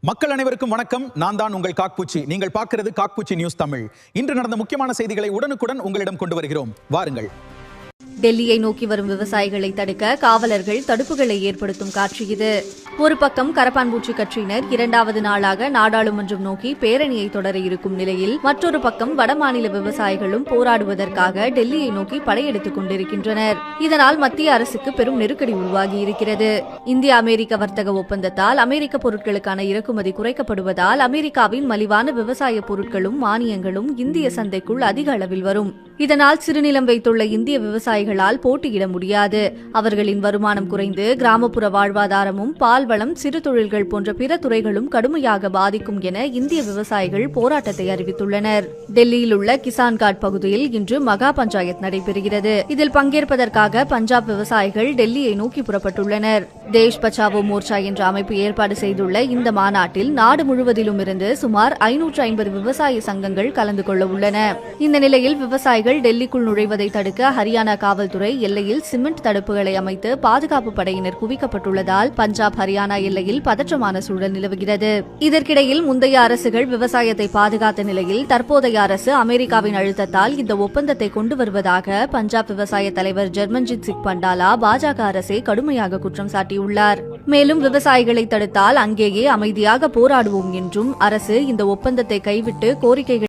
மக்கள் அனைவருக்கும் வணக்கம். நான் தான் உங்கள் காக்பூச்சி. நீங்கள் பார்க்கிறது காக்பூச்சி நியூஸ் தமிழ். இன்று நடந்த முக்கியமான செய்திகளை உடனுக்குடன் உங்களிடம் கொண்டு வருகிறோம். வாருங்கள். டெல்லியை நோக்கி வரும் விவசாயிகளை தடுக்க காவலர்கள் தடுப்புகளை ஏற்படுத்தும் காட்சி இது. ஒரு பக்கம் கரப்பான்பூச்சி கட்சியினர் இரண்டாவது நாளாக நாடாளுமன்றம் நோக்கி பேரணியை தொடர இருக்கும் நிலையில் மற்றொரு பக்கம் வடமாநில விவசாயிகளும் போராடுவதற்காக டெல்லியை நோக்கி படையெடுத்துக் கொண்டிருக்கின்றனர். இதனால் மத்திய அரசுக்கு பெரும் நெருக்கடி உருவாகி இருக்கிறது. இந்திய அமெரிக்க வர்த்தக ஒப்பந்தத்தால் அமெரிக்க பொருட்களுக்கான இறக்குமதி குறைக்கப்படுவதால் அமெரிக்காவின் மலிவான விவசாய பொருட்களும் மானியங்களும் இந்திய சந்தைக்குள் அதிக அளவில் வரும். இதனால் சிறுநிலம் வைத்துள்ள இந்திய விவசாயிகளால் போட்டியிட முடியாது. அவர்களின் வருமானம் குறைந்து கிராமப்புற வாழ்வாதாரமும் பால்வளம் சிறு தொழில்கள் போன்ற பிற துறைகளும் கடுமையாக பாதிக்கும் என இந்திய விவசாயிகள் போராட்டத்தை அறிவித்துள்ளனர். டெல்லியில் உள்ள கிசான் காட் பகுதியில் இன்று மகா பஞ்சாயத் நடைபெறுகிறது. இதில் பங்கேற்பதற்காக பஞ்சாப் விவசாயிகள் டெல்லியை நோக்கி புறப்பட்டுள்ளனர். தேஷ் பச்சாவோ மோர்ச்சா என்ற அமைப்பு ஏற்பாடு செய்துள்ள இந்த மாநாட்டில் நாடு முழுவதிலும் இருந்து சுமார் 550 விவசாய சங்கங்கள் கலந்து கொள்ள உள்ளன. இந்த நிலையில் விவசாயிகள் டெல்லிக்குள் நுழைவதை தடுக்க ஹரியானா காவல்துறை எல்லையில் சிமெண்ட் தடுப்புகளை அமைத்து பாதுகாப்பு படையினர் குவிக்கப்பட்டுள்ளதால் பஞ்சாப் ஹரியானா எல்லையில் பதற்றமான சூழல் நிலவுகிறது. இதற்கிடையில் முந்தைய அரசுகள் விவசாயத்தை பாதுகாத்த நிலையில் தற்போதைய அரசு அமெரிக்காவின் அழுத்தத்தால் இந்த ஒப்பந்தத்தை கொண்டு வருவதாக பஞ்சாப் விவசாய தலைவர் ஜர்மன்ஜித் சிங் பண்டாலா பாஜக அரசை கடுமையாக குற்றம் சாட்டியுள்ளார். மேலும் விவசாயிகளை தடுத்தால் அங்கேயே அமைதியாக போராடுவோம் என்றும் அரசு இந்த ஒப்பந்தத்தை கைவிட்டு கோரிக்கைகள்